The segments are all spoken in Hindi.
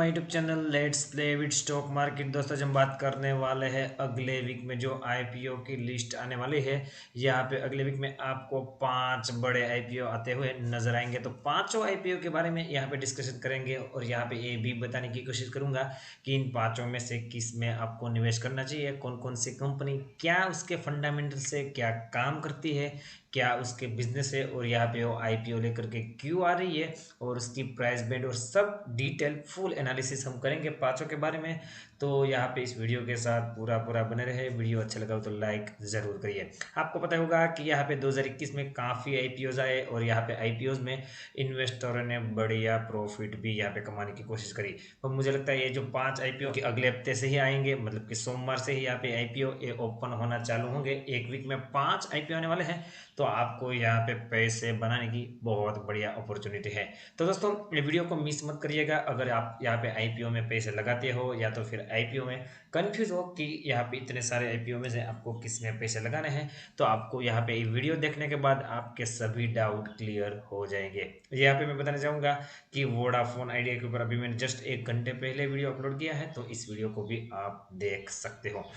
My YouTube channel let's play with stock market. दोस्तों, हम बात करने वाले हैं अगले वीक में जो आईपीओ की लिस्ट आने वाली है। यहाँ पे अगले वीक में आपको 5 बड़े आईपीओ आते हुए नजर आएंगे। तो पांचों आईपीओ के बारे में यहाँ पे डिस्कशन करेंगे और यहाँ पे ये भी बताने की कोशिश करूंगा कि इन पांचों में से किस में आपको निवेश करना चाहिए, कौन कौन सी कंपनी, क्या उसके फंडामेंटल से क्या काम करती है, क्या उसके बिजनेस है और यहाँ पे वो आईपीओ लेकर के क्यों आ रही है और उसकी प्राइस बैंड और सब डिटेल फुल एनालिसिस हम करेंगे पांचों के बारे में। तो यहाँ पे इस वीडियो के साथ पूरा पूरा बने रहे। वीडियो अच्छा लगा हो तो लाइक ज़रूर करिए। आपको पता होगा कि यहाँ पे 2021 में काफ़ी आईपीओज आए और यहाँ पे आईपीओज में इन्वेस्टरों ने बढ़िया प्रॉफिट भी यहाँ पे कमाने की कोशिश करी। तो मुझे लगता है ये जो 5 आईपीओ के अगले हफ्ते से ही आएंगे, मतलब कि सोमवार से ही यहाँ पे आईपीओ ओपन होना चालू होंगे। एक वीक में 5 आईपीओ आने वाले हैं, तो आपको यहाँ पे पैसे बनाने की बहुत बढ़िया अपॉर्चुनिटी है। तो दोस्तों, ये वीडियो को मिस मत करिएगा। अगर आप यहाँ पे आईपीओ में पैसे लगाते हो या तो फिर आईपीओ में कंफ्यूज हो कि यहाँ पे इतने सारे आईपीओ में से आपको किस में पैसे लगाने हैं, तो आपको यहाँ पे ये वीडियो देखने के बाद आपके सभी डाउट क्लियर हो जाएंगे। यहाँ पे मैं बताना चाहूँगा कि वोडाफोन आइडिया के ऊपर अभी मैंने जस्ट 1 घंटे पहले वीडियो अपलोड किया है, तो इस वीडियो को भी आप देख सकते हो।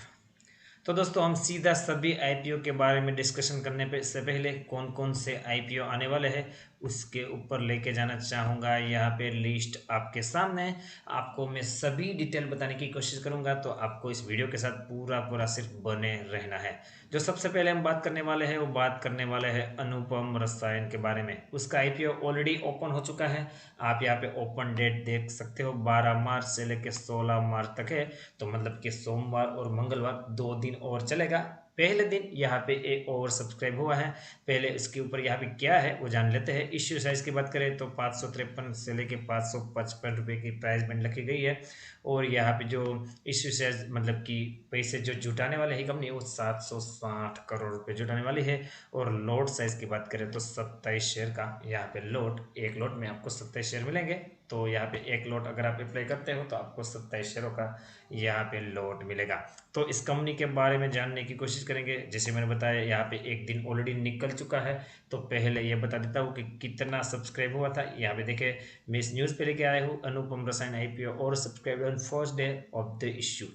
तो दोस्तों, हम सीधा सभी आईपीओ के बारे में डिस्कशन करने पे से पहले कौन कौन से आईपीओ आने वाले हैं उसके ऊपर लेके जाना चाहूँगा। यहाँ पे लिस्ट आपके सामने है। आपको मैं सभी डिटेल बताने की कोशिश करूँगा, तो आपको इस वीडियो के साथ पूरा पूरा सिर्फ बने रहना है। जो सबसे पहले हम बात करने वाले हैं वो बात करने वाले हैं अनुपम रसायन के बारे में। उसका आईपीओ ऑलरेडी ओपन हो चुका है। आप यहाँ पे ओपन डेट देख सकते हो, 12 मार्च से लेकर 16 मार्च तक है। तो मतलब कि सोमवार और मंगलवार 2 दिन और चलेगा। पहले दिन यहाँ पे एक ओवर सब्सक्राइब हुआ है। पहले इसके ऊपर यहाँ पे क्या है वो जान लेते हैं। इश्यू साइज की बात करें तो 553 से लेके 555 रुपए की प्राइस बैंड रखी गई है। और यहाँ पे जो इश्यू साइज मतलब कि पैसे जो जुटाने वाले है कंपनी, वो 760 करोड़ रुपए जुटाने वाली है। और लोट साइज की बात करें तो 27 शेयर का यहाँ पे लोट, एक लोट में आपको 27 शेयर मिलेंगे। तो यहाँ पे एक लोट अगर आप अप्लाई करते हो तो आपको 27 शेयरों का यहाँ पे लोट मिलेगा। तो इस कंपनी के बारे में जानने की कोशिश करेंगे। जैसे मैंने बताया, यहाँ पे एक दिन ऑलरेडी निकल चुका है। तो पहले ये बता देता हूँ कि कितना सब्सक्राइब हुआ था। यहाँ पे देखे, मैं इस न्यूज़ पे लेके आया हूँ, अनुपम रसायन आईपीओ और subscribe on first day of the issue.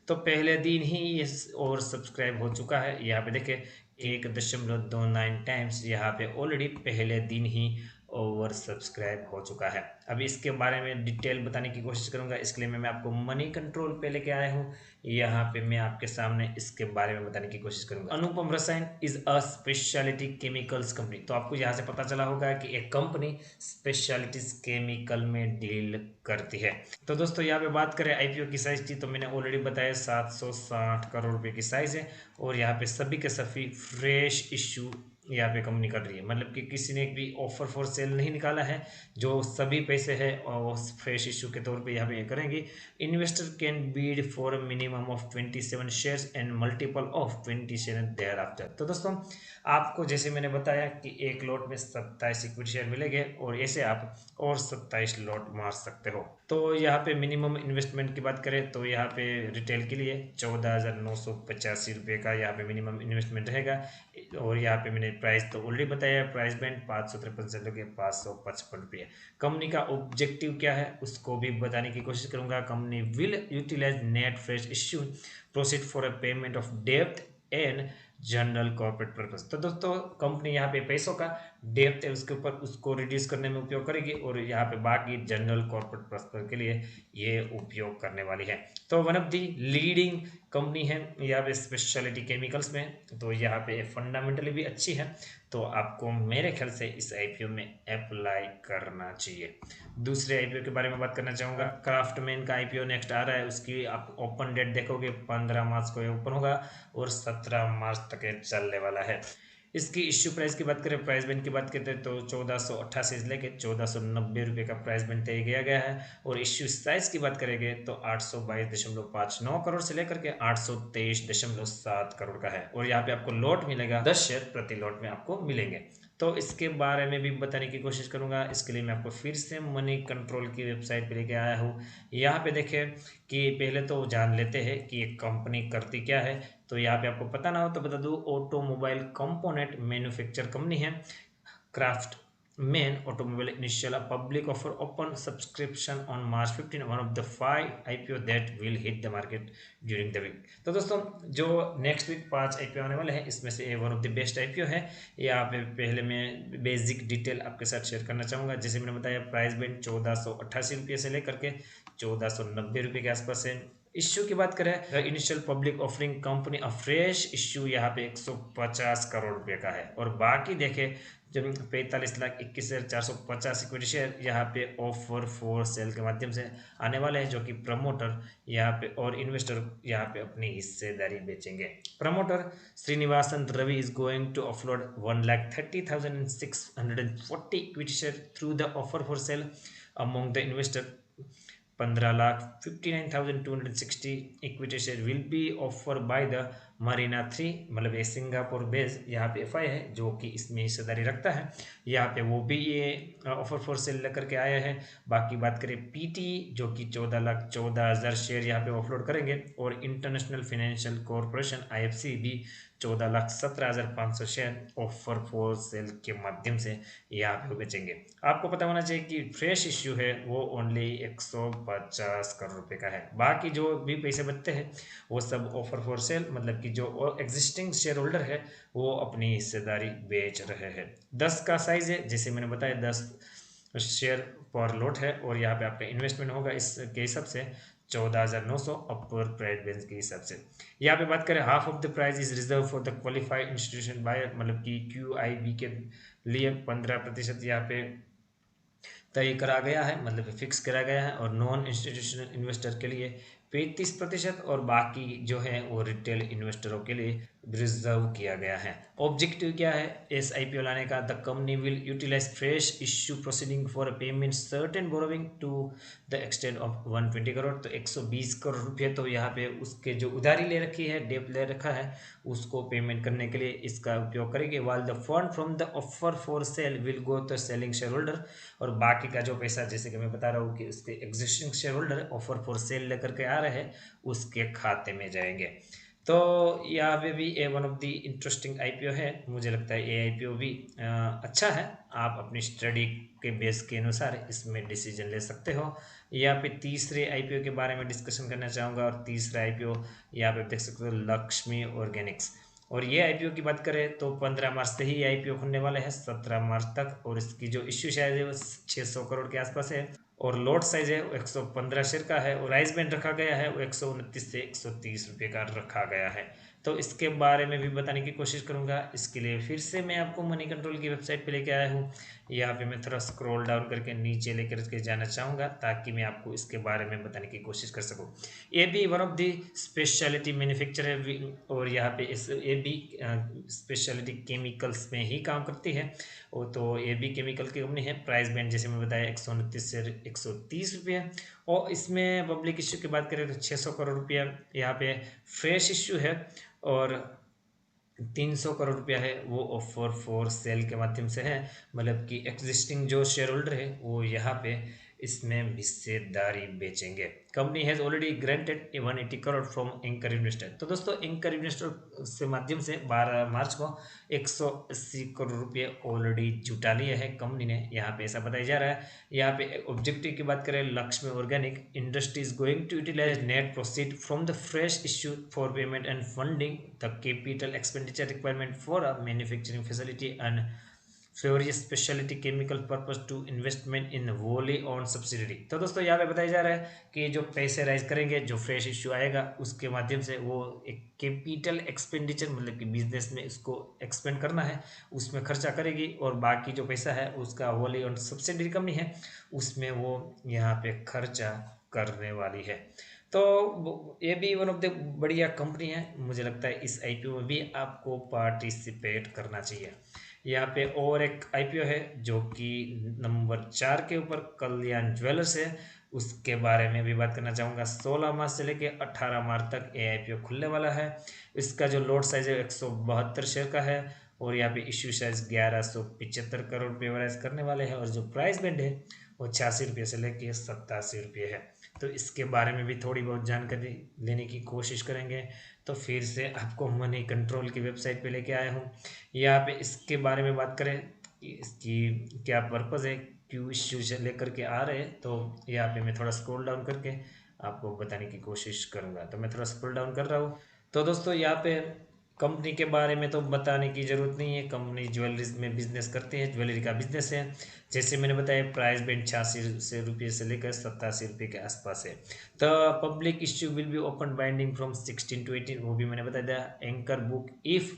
तो पहले दिन ही ये और सब्सक्राइब हो चुका है। यहाँ पे देखे 1.29 टाइम्स यहाँ पे ऑलरेडी पहले दिन ही ओवर सब्सक्राइब हो चुका है। अभी इसके बारे में डिटेल बताने की कोशिश करूंगा। इसके लिए मैं आपको मनी कंट्रोल पे लेके आया हूँ। यहाँ पे मैं आपके सामने इसके बारे में बताने की कोशिश करूंगा। अनुपम रसायन is a speciality chemicals company. तो आपको यहाँ से पता चला होगा कि एक कंपनी स्पेशलिटीज केमिकल में डील करती है। तो दोस्तों, यहाँ पे बात करें आईपीओ की साइज की, तो मैंने ऑलरेडी बताया 760 करोड़ रुपए की साइज है। और यहाँ पे सभी के सभी फ्रेश इश्यू यहाँ पे कंपनी कर रही है, मतलब कि किसी ने भी ऑफर फॉर सेल नहीं निकाला है। जो सभी पैसे है और वो फ्रेश इशू के तौर पे यहाँ पे ये करेंगी। Investor can bid for minimum of 27 shares and multiple of 27 thereafter. तो दोस्तों, आपको जैसे मैंने बताया कि एक लॉट में 27 इक्विटी शेयर मिलेंगे और ऐसे आप और 27 लॉट मार सकते हो। तो यहाँ पे मिनिमम इन्वेस्टमेंट की बात करें तो यहाँ पे रिटेल के लिए 14,985 रुपये का यहाँ पे मिनिमम इन्वेस्टमेंट रहेगा। और यहाँ पे मैंने प्राइस तो ऑलरेडी बताया, प्राइस बैंड 553 से लेकर 555 रुपये। कंपनी का ऑब्जेक्टिव क्या है उसको भी बताने की कोशिश करूंगा। Company will utilise net fresh issue proceed for a payment of डेब्ट एंड जनरल कॉर्पोरेट पर्पस। तो दोस्तों, कंपनी यहाँ पे पैसों का डेप्थ है उसके ऊपर उसको रिड्यूस करने में उपयोग करेगी और यहाँ पे बाकी जनरल कॉर्पोरेट पर्पस के लिए ये उपयोग करने वाली है। तो one of the leading company है यहाँ पे स्पेशलिटी केमिकल्स में। तो यहाँ पे फंडामेंटली भी अच्छी है। तो आपको मेरे ख्याल से इस आईपीओ में अप्लाई करना चाहिए। दूसरे आईपीओ के बारे में बात करना चाहूँगा। क्राफ्टमैन का आईपीओ नेक्स्ट आ रहा है। उसकी आप ओपन डेट देखोगे 15 मार्च को ये ओपन होगा और 17 मार्च तक ये चलने वाला है। इसकी इश्यू प्राइस की बात करें, प्राइस बैंड की बात करते हैं तो 1488 से लेकर 1490 रुपये का प्राइस बैंड तय किया गया है। और इश्यू साइज की बात करेंगे तो 822.59 करोड़ से लेकर के 823.7 करोड़ का है। और यहाँ पे आपको लॉट मिलेगा, 10 शेयर प्रति लॉट में आपको मिलेंगे। तो इसके बारे में भी बताने की कोशिश करूंगा। इसके लिए मैं आपको फिर से मनी कंट्रोल की वेबसाइट पे लेके आया हूँ। यहाँ पे देखें कि पहले तो जान लेते हैं कि एक कंपनी करती क्या है। तो यहाँ पे आपको पता ना हो तो बता दूँ, ऑटोमोबाइल कंपोनेंट मैन्युफैक्चर कंपनी है craft. main automobile initial a public offer open subscription on March 15, one of the 5 IPO that will hit the market during the week। तो दोस्तों जो नेक्स्ट वीक 5 IPO आने वाले हैं इसमें से one of the best IPO है। यहाँ पे पहले मैं बेसिक डिटेल आपके साथ शेयर करना चाहूँगा। जैसे मैंने बताया प्राइस बैंड 1488 रुपये से लेकर के 1490 रुपये के आसपास है। इश्यू की बात करें initial public offering company a fresh issue यहाँ पे 150 करोड़ रुपए का है और बाकी देखें जब 45,21,450 इक्विटी शेयर यहाँ पे ऑफर फॉर सेल के माध्यम से आने वाले हैं जो कि प्रमोटर यहाँ पे और इन्वेस्टर यहाँ पे अपनी हिस्सेदारी बेचेंगे। Promoter Srinivasan Ravi is going to offload 1,30,640 equity share through the offer for sale among the investor. 15,59,260 equity share will be offer by the Marina 3 मतलब ये सिंगापुर बेस यहाँ पे एफआई है जो कि इसमें हिस्सेदारी रखता है। यहाँ पे वो भी ये ऑफर फॉर सेल लेकर के आया है। बाकी बात करें पीटी जो कि 14,14,000 शेयर यहाँ पे ऑफलोड करेंगे और इंटरनेशनल फाइनेंशियल कॉरपोरेशन आईएफसी भी 14,17,500 शेयर ऑफर फॉर सेल के माध्यम से यहाँ पे बेचेंगे। आपको पता होना चाहिए कि फ्रेश इश्यू है वो ओनली 150 करोड़ रुपए का है। बाकी जो भी पैसे बचते हैं वो सब ऑफर फॉर सेल मतलब कि जो एग्जिस्टिंग शेयर होल्डर है वो अपनी हिस्सेदारी बेच रहे हैं। 10 का साइज है जैसे मैंने बताया 10 शेयर पर लॉट है और यहाँ पे आपका इन्वेस्टमेंट होगा इसके हिसाब से 14,900 अपर प्राइस बेंच के हिसाब से। यहाँ पे बात करें half of the price is reserve for the qualified institution buyer मतलब कि QIB के लिए 15% यहाँ पे तय करा गया है मतलब फिक्स करा गया है और नॉन इंस्टीट्यूशनल इन्वेस्टर के लिए 35% और बाकी जो है वो रिटेल इन्वेस्टरों के लिए रिजर्व किया गया है। ऑब्जेक्टिव क्या है इस IPO लाने का? The company will utilise fresh issue proceeding for payment certain borrowing to the extend of 120 crore. तो 120 करोड़ रुपये तो यहाँ पे उसके जो उधारी ले रखी है डेप ले रखा है उसको पेमेंट करने के लिए इसका उपयोग करेंगे। While the fund from the offer for sale will go to selling share holder और बाकी का जो पैसा जैसे कि मैं बता रहा हूँ कि उसके existing share holder offer for cell लेकर के आ रहे हैं उसके खाते में जाएंगे। तो यहाँ पे भी ये one of the interesting IPO है। मुझे लगता है ये IPO भी अच्छा है। आप अपनी स्टडी के बेस के अनुसार इसमें डिसीजन ले सकते हो। यहाँ पे तीसरे IPO के बारे में डिस्कशन करना चाहूँगा और तीसरा IPO यहाँ पे देख सकते हो लक्ष्मी ऑर्गेनिक्स और ये IPO की बात करें तो 15 मार्च से ही IPO खुलने वाले हैं 17 मार्च तक और इसकी जो इश्यू शायद है वो 600 करोड़ के आसपास है और लॉट साइज है वो 115 शेयर का है और प्राइस बैंड रखा गया है वो 129 से 130 रुपये का रखा गया है। तो इसके बारे में भी बताने की कोशिश करूंगा। इसके लिए फिर से मैं आपको मनी कंट्रोल की वेबसाइट पे लेके आया हूँ। यहाँ पे मैं थोड़ा स्क्रॉल डाउन करके नीचे लेकर के जाना चाहूँगा ताकि मैं आपको इसके बारे में बताने की कोशिश कर सकूँ। ये भी one of the speciality manufacture है और यहाँ पे ये भी स्पेशलिटी केमिकल्स में ही काम करती है। वो तो ये भी केमिकल की कंपनी है। प्राइस बैंड जैसे मैं बताया 129 से 130 रुपये और इसमें पब्लिक इश्यू की बात करें तो 600 करोड़ रुपया यहाँ पे फ्रेश इश्यू है और 300 करोड़ रुपया है वो ऑफर फॉर सेल के माध्यम से है मतलब कि एग्जिस्टिंग जो शेयर होल्डर है वो यहाँ पे इसमें हिस्सेदारी बेचेंगे। Company has already granted 180 crore from anchor investor. तो दोस्तों एंकर इन्वेस्टर से माध्यम से 12 मार्च को 180 करोड़ रुपये ऑलरेडी जुटा लिए है कंपनी ने। यहाँ पे ऐसा बताया जा रहा है। यहाँ पे ऑब्जेक्टिव की बात करें Laxmi organic industry is going to utilise net proceed from the fresh issue for payment and funding the capital expenditure requirement for a manufacturing facility and various speciality chemical purpose to investment in wholly own subsidiary. तो दोस्तों यहाँ पे बताया जा रहा है कि जो पैसे राइज करेंगे जो फ्रेश इश्यू आएगा उसके माध्यम से वो एक कैपिटल एक्सपेंडिचर मतलब कि बिजनेस में इसको एक्सपेंड करना है उसमें खर्चा करेगी और बाकी जो पैसा है उसका वोली ऑन सब्सिडरी कंपनी है उसमें वो यहाँ पे खर्चा करने वाली है। तो ये भी वन ऑफ द बढ़िया कंपनी है। मुझे लगता है इस IPO में भी आपको पार्टिसिपेट करना चाहिए। यहाँ पे और एक IPO है जो कि नंबर 4 के ऊपर कल्याण ज्वेलर्स है उसके बारे में भी बात करना चाहूँगा। 16 मार्च से लेके 18 मार्च तक ये IPO खुलने वाला है। इसका जो लॉट साइज है 172 शेयर का है और यहाँ पे इश्यू साइज 1175 करोड़ रुपये राइज करने वाले हैं और जो प्राइस बैंड है वो 86 रुपये से लेके 87 रुपये है। तो इसके बारे में भी थोड़ी बहुत जानकारी लेने की कोशिश करेंगे। तो फिर से आपको मनी कंट्रोल की वेबसाइट पे लेके आया हूँ। यहाँ पे इसके बारे में बात करें इसकी क्या पर्पज़ है, क्यों इश्यू से लेकर के आ रहे हैं, तो यहाँ पे मैं थोड़ा स्क्रॉल डाउन करके आपको बताने की कोशिश करूँगा। तो मैं थोड़ा स्क्रॉल डाउन कर रहा हूँ। तो दोस्तों यहाँ पे कंपनी के बारे में तो बताने की ज़रूरत नहीं है, कंपनी ज्वेलरीज में बिजनेस करती है, ज्वेलरी का बिजनेस है। जैसे मैंने बताया प्राइस बैंड 86 से रुपये से लेकर 87 रुपये के आसपास है। तो public issue will be open binding from 16 to 18, वो भी मैंने बता दिया। Anchor book if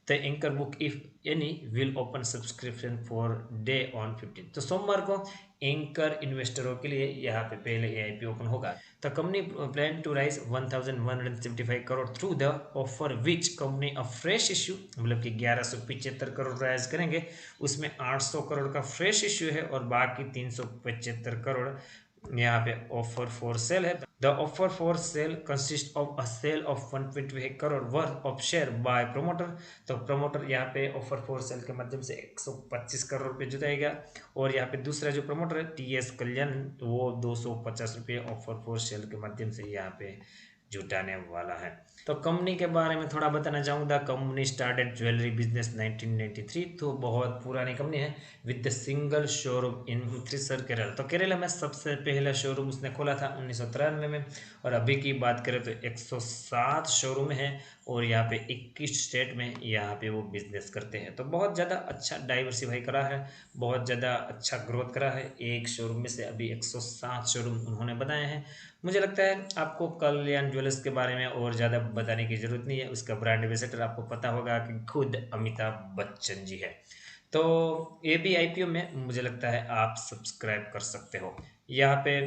the anchor book if any will open subscription for day on 15। तो सोमवार को एंकर इन्वेस्टरों के लिए यहाँ पे पहले एआईपी ओपन होगा। The company plan to raise 1175 crore through the offer which company a fresh issue, मतलब कि 1175 करोड़ राइज करेंगे, उसमें 800 करोड़ का फ्रेश इश्यू है और बाकी 375 करोड़ यहाँ पे ऑफर फॉर सेल है। The offer for sale consist of a sale of 1.5 crore worth of share by promoter. तो प्रोमोटर यहाँ पे ऑफर फॉर सेल के माध्यम से 125 करोड़ रुपये जुटाएगा, और यहाँ पे दूसरा जो प्रोमोटर है टीएस कल्याण, वो 250 रुपये ऑफर फॉर सेल के माध्यम से यहाँ पे जुटाने वाला है। तो कंपनी के बारे में थोड़ा बताना चाहूँगा। कंपनी स्टार्टेड ज्वेलरी बिजनेस 1993, तो बहुत पुरानी कंपनी है, with the single showroom in Thrissur Kerala. तो केरला में सबसे पहला शोरूम उसने खोला था 1993 में, और अभी की बात करें तो 107 शोरूम है, और यहाँ पे 21 स्टेट में यहाँ पे वो बिजनेस करते हैं। तो बहुत ज़्यादा अच्छा डाइवर्सिफाई करा है, बहुत ज़्यादा अच्छा ग्रोथ करा है। एक शोरूम में से अभी 107 शोरूम उन्होंने बनाए हैं। मुझे लगता है आपको कल्याण ज्वेलर्स के बारे में और ज़्यादा बताने की ज़रूरत नहीं है। उसका ब्रांड एम्बेसडर आपको पता होगा कि खुद अमिताभ बच्चन जी है। तो ये भी आईपीओ में मुझे लगता है आप सब्सक्राइब कर सकते हो। यहाँ पे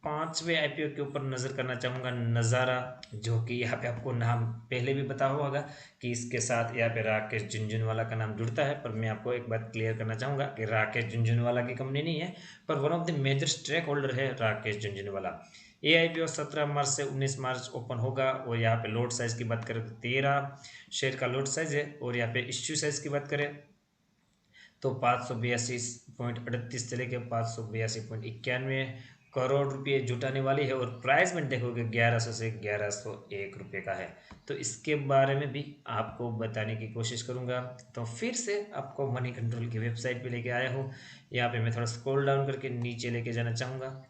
5वें आईपीओ के ऊपर नज़र करना चाहूँगा, नज़ारा, जो कि यहाँ पे आपको नाम पहले भी पता होगा कि इसके साथ यहाँ पे राकेश झुनझुनवाला का नाम जुड़ता है। पर मैं आपको एक बात क्लियर करना चाहूँगा कि राकेश झुनझुनवाला की कंपनी नहीं है, पर one of the major stake holder है राकेश झुनझुनवाला। ये आईपीओ 17 मार्च से 19 मार्च ओपन होगा, और यहाँ पे लोड साइज़ की बात करें तो 13 शेयर का लोड साइज़ है, और यहाँ पे इश्यू साइज़ की बात करें तो 582.38 से लेकर 582.91 करोड़ रुपये जुटाने वाली है, और प्राइस में देखोगे 1100 से 1101 रुपये का है। तो इसके बारे में भी आपको बताने की कोशिश करूंगा। तो फिर से आपको मनी कंट्रोल की वेबसाइट पे लेके आया हूँ। यहाँ पे मैं थोड़ा स्क्रॉल डाउन करके नीचे लेके जाना चाहूँगा,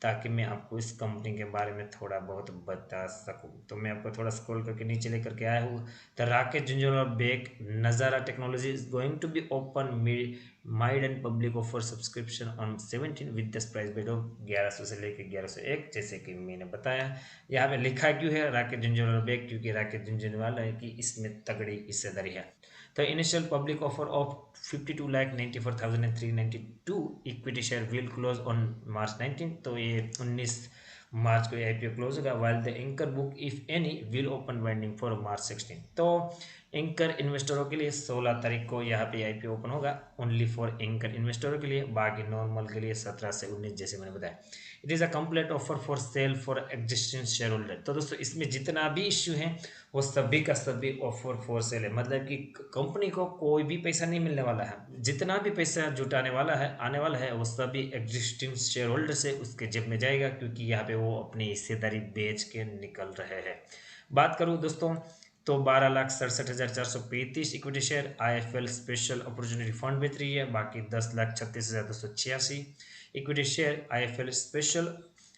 ताकि मैं आपको इस कंपनी के बारे में थोड़ा बहुत बता सकूं। तो मैं आपको थोड़ा स्क्रॉल करके नीचे लेकर के आया हूँ। The Rakesh Jhunjhunwala backed Nazara technology is going to be open mid and public offer subscription on 17 with the price band of 1100 से लेकर 1101, जैसे कि मैंने बताया। यहाँ पे लिखा क्यों है राकेश झुनझुनवाला बैक, क्योंकि राकेश झुनझुनवाला है कि इसमें तगड़ी हिस्सेदारी है। The initial public offer of 52,94,392 equity share will close on March 19। तो ये 19 मार्च को आईपीओ क्लोज होगा। While the anchor book if any will open binding for March 16। तो एंकर इन्वेस्टरों के लिए 16 तारीख को यहाँ पे आईपीओ ओपन होगा, ओनली फॉर एंकर इन्वेस्टरों के लिए। बाकी नॉर्मल के लिए 17 से 19, जैसे मैंने बताया। It is a complete offer for cell for existing share holder. तो दोस्तों इसमें जितना भी इश्यू है वो सभी का सभी ऑफर फॉर सेल है, मतलब कि कंपनी को कोई भी पैसा नहीं मिलने वाला है। जितना भी पैसा जुटाने वाला है, आने वाला है, वो सभी एग्जिस्टिंग शेयर होल्डर से उसके जेब में जाएगा, क्योंकि यहाँ पे वो अपनी हिस्सेदारी बेच के निकल रहे हैं। बात करूँ दोस्तों तो 12,67,435 equity share IFL special opportunity fund बेच रही है। बाकी 10,36,286 equity share IFL special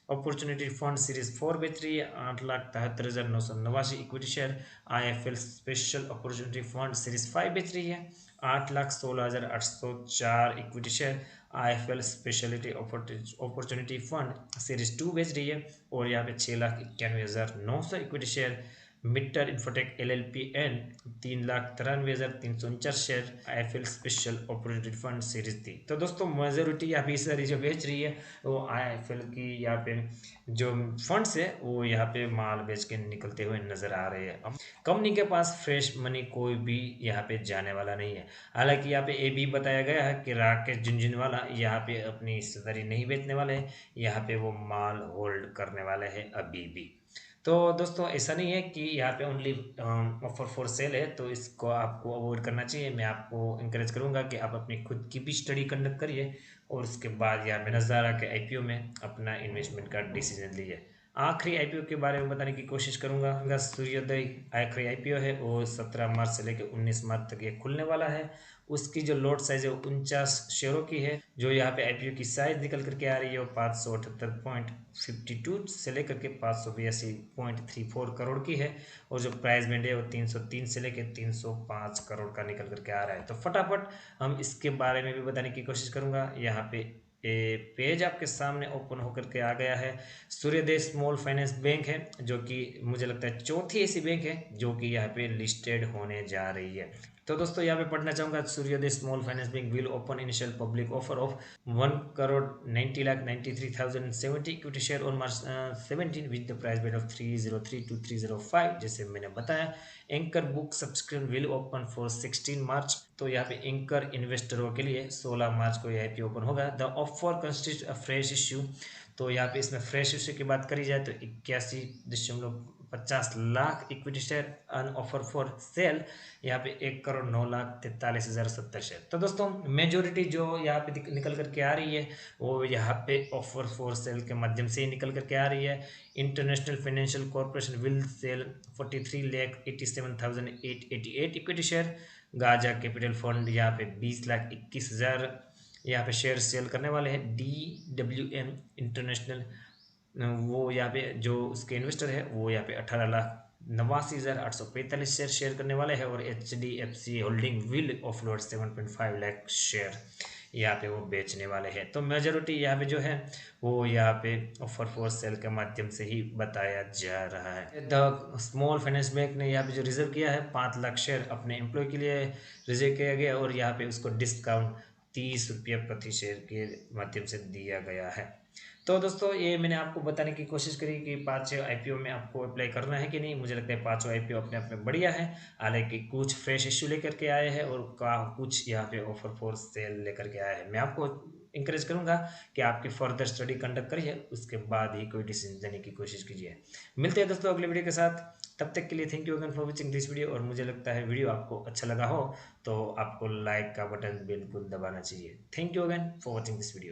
opportunity fund series 4 बेच रही है। 8,73,989 equity share IFL special opportunity fund series 5 बेच रही है। 8,16,804 equity share IFL speciality opportunity fund series 2 बेच रही है। और यहाँ पे 6,91,900 equity share Mitter Infotech LLP and 3,93,349 share IFL special opportunity fund series 3। तो दोस्तों मेजोरिटी यहाँ पे सारी जो बेच रही है वो आईएफएल की यहाँ पे जो फंड्स है वो यहाँ पे माल बेच के निकलते हुए नजर आ रहे हैं। कंपनी के पास फ्रेश मनी कोई भी यहाँ पे जाने वाला नहीं है। हालांकि यहाँ पे ये भी बताया गया है कि राकेश झुनझुनवाला यहाँ पे अपनी हिस्सेदारी नहीं बेचने वाले हैं, यहाँ पे वो माल होल्ड करने वाले हैं अभी भी। तो दोस्तों ऐसा नहीं है कि यहाँ पे ओनली ऑफर फॉर सेल है, तो इसको आपको अवॉइड करना चाहिए। मैं आपको इंकरेज करूँगा कि आप अपनी खुद की भी स्टडी कंडक्ट करिए, और उसके बाद यहाँ पे नज़ारा के आईपीओ में अपना इन्वेस्टमेंट का डिसीजन लीजिए। आखिरी आईपीओ के बारे में बताने की कोशिश करूंगा। सूर्योदय आखिरी आईपीओ है वो 17 मार्च से लेकर 19 मार्च तक ये खुलने वाला है। उसकी जो लॉट साइज है वो 49 शेयरों की है। जो यहाँ पे आईपीओ की साइज निकल करके आ रही है वो 578.52 से लेकर के 582.34 करोड़ की है। और जो प्राइस बैंड है वो 303 से लेकर 305 करोड़ का निकल करके आ रहा है। तो फटाफट हम इसके बारे में भी बताने की कोशिश करूंगा। यहाँ पे पेज आपके सामने ओपन होकर के आ गया है। सूर्योदय स्मॉल फाइनेंस बैंक है जो कि मुझे लगता है चौथी ऐसी बैंक है जो कि यहाँ पे लिस्टेड होने जा रही है। तो दोस्तों यहाँ पे पढ़ना चाहूंगा, Suryoday small finance bank will open initial public offer of 1,90,93,070 equity share on March 17 with the price band of 303 to 305। जैसे मैंने बताया, anchor book subscription will open for 16 March. तो यहाँ पे एंकर इन्वेस्टरों के लिए 16 मार्च को यह आईपीओ ओपन होगा। The offer consist a fresh issue. तो यहाँ पे इसमें फ्रेश इश्यू की बात करी जाए तो 81.50 lakh equity share an offer for sale. यहाँ पे 1,09,43,070 शेयर। तो दोस्तों मेजोरिटी जो यहाँ पे निकल करके आ रही है वो यहाँ पे ऑफर फॉर सेल के माध्यम से ही निकल करके आ रही है। International financial corporation will sell 43,87,888 equity share. Gaja capital fund यहाँ पे 20,21,000 यहाँ पे शेयर सेल करने वाले हैं। DWM इंटरनेशनल वो यहाँ पे जो उसके इन्वेस्टर है वो यहाँ पे 18,89,845 शेयर करने वाले हैं। और HDFC holding will offload 7.5 lakh share यहाँ पे वो बेचने वाले हैं। तो मेजोरिटी यहाँ पे जो है वो यहाँ पे ऑफर फॉर सेल के माध्यम से ही बताया जा रहा है। द स्मॉल फाइनेंस बैंक ने यहाँ पे जो रिजर्व किया है 5 लाख शेयर अपने एम्प्लॉय के लिए रिजर्व किया गया और यहाँ पे उसको डिस्काउंट 30 रुपये प्रति शेयर के माध्यम से दिया गया है। तो दोस्तों ये मैंने आपको बताने की कोशिश करी कि 5 आईपीओ में आपको अप्लाई करना है कि नहीं। मुझे लगता है 5 आईपीओ अपने आप में बढ़िया है, हालांकि कुछ फ्रेश इश्यू लेकर के आए हैं और कुछ यहाँ पे ऑफर फॉर सेल लेकर के आए हैं। मैं आपको इंकरेज करूंगा कि आपकी फर्दर स्टडी कंडक्ट करिए, उसके बाद ही कोई डिसीजन लेने की कोशिश कीजिए। मिलते हैं दोस्तों अगले वीडियो के साथ, तब तक के लिए thank you again for watching this video. और मुझे लगता है वीडियो आपको अच्छा लगा हो तो आपको लाइक का बटन बिल्कुल दबाना चाहिए। Thank you again for watching this video.